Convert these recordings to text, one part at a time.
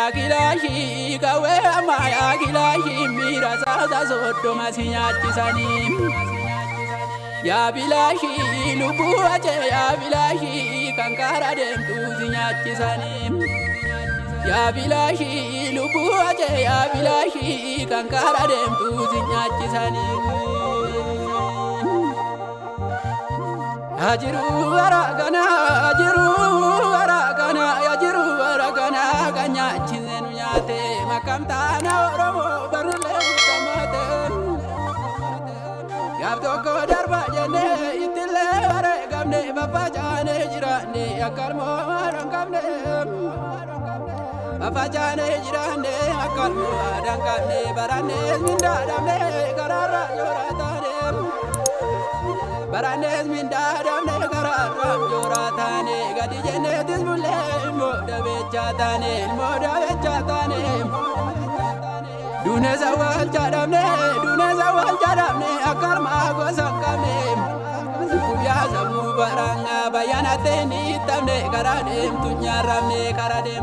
Akilashi kawe amaya akilashi mira sasa sodo masinyati sani ya bilashi lubu ache ya bilashi kankara dem tu sinyati sani ya bilashi lubu ache ya bilashi kankara dem tu sinyati sani ajiru aragana ajiru aragana kanyachi zenu nyate makamtana oromo barule mutamate yabdo ko darba jene itile bare gamne baba jane jirane akalmo arangamne baba jane jirane akalmo arangamne barane minda damne karara yoratane Baranes minda damne karara yoratane gadi jene tismule moda bechatane Dune zawal jadamne akarma gosangamne Kuya zamu baranga bayanate ni tamne karadem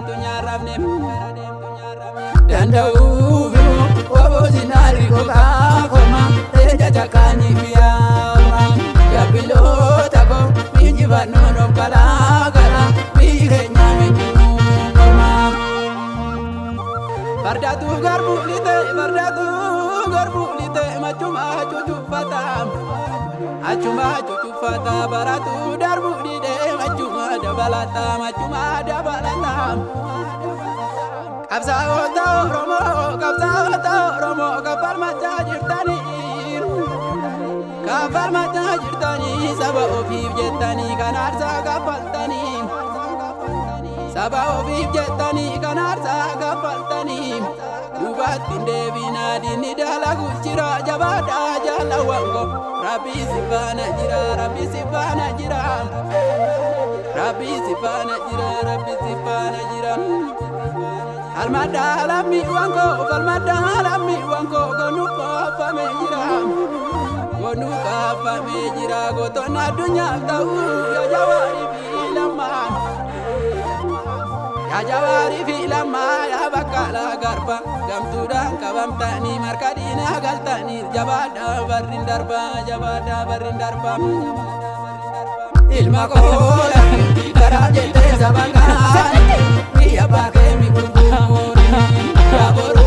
tunyaramne Dandau wabo zinari koka koma teja jakani biyama ya pilota ko pinjiba nono kala pire nyame nyuma Bardatu garbulite machuma cucufata baratu darbulide machuma dabalata Kabsaota Oromo kapal macha jirtani saba ofif jetani kanarsa kapaltani Dubatin devina dini dalagu jira jabada jalawango Rabbi sifana jira Almada mi wango gonu ka me jira gotona dunya tau ya jawari filama ya bakala garba gamtuda kabamtani markadina galtani jabada barrin darba ilma kola karajete sabanga ya bakemi kumburi ya boru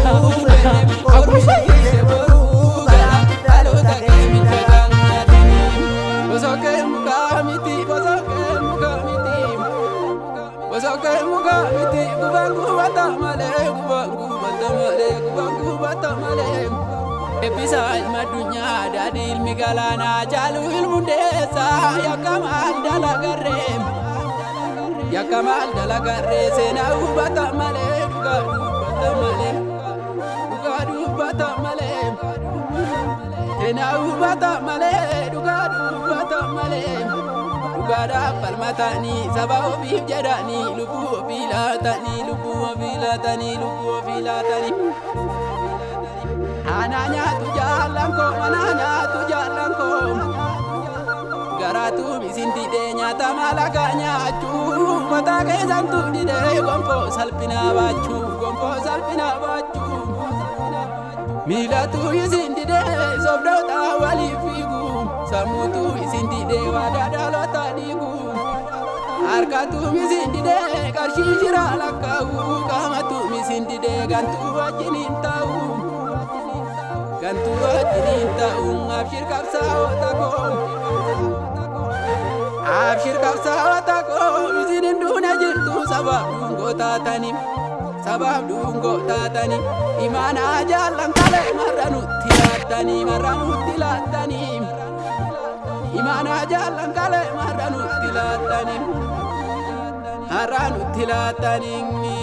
Bisa ilma dunya dari ilmi galana jalu ilmu desa ya kamal dalagarre sena ubata male Dugada falmatani sabau bif jadani lubu filatani Ananya tu jalan ko Garatu misinti de nyata malaganya acu Mata kesan tu di de gompo salpina bacu Mila tu isinti de sobdo tawali figu Samu tu isinti de wadadalo tadigu Harka tu misinti de karshi shira lakau Kama tu misinti de gantu wajinin tau Gantu wajinin tau Abshir kapsa tako Izinin dunia jirtu sabab dungo tatani Imana jalan kale marranutti latani Imana jalan kale marranutti latani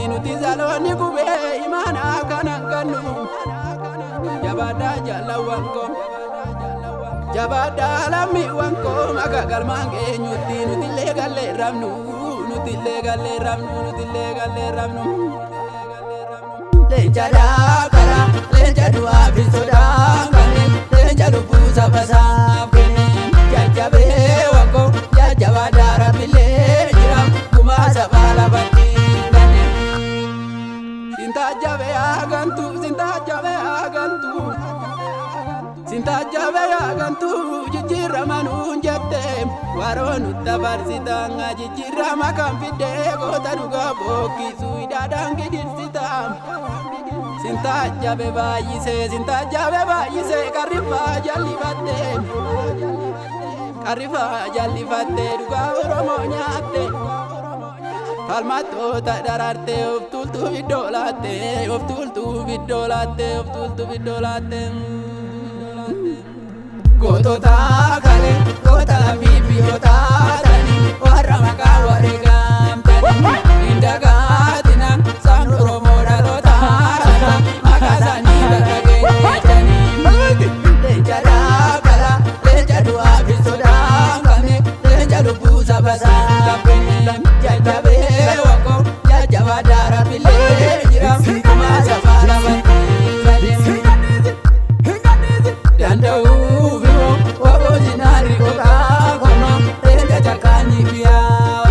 Nuti zaloni kube imana kanan kanu Jabada jalawanko Jabada lami wanko magagal mange nyuti nuti legale ramnu Lenjada kala lenjadu abisoda kane lenjadu busa basa kane jajabe wako jajabada rabile jiram kumasa bala bati kane sintajabe agantu sintajabe agantu sintajabe agantu jijjiiramanuu jette waroonu dabarsitanga jijjiirama kan fidde goota dhugaa bookkisu hidhaadhaan gidirsita sintajabe baay'ise qarrifaa jallifatte dhugaa Oromoo nyaatte falmattoota dararte of tuultuu biddoolaatte gootota kale goota lambii biyyoota tani warra maqaa wareegamtani indagaatina saan Oromoo dhaloota maqaa isaanii darrageessani leenca daakala leenca du'aa fi sodaan qabne leenca lubbuu saba isaa kenne jajjabee waqoo jajjabaa daara bilee jira kumaa sabaa lafaatti danda'uu biroo waboo jinaarri gogaa kono leenca cakkaanii biyyaa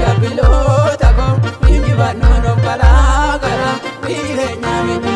jabbiloota koo injifannoon of kalaa gara dhiireenyaa miti.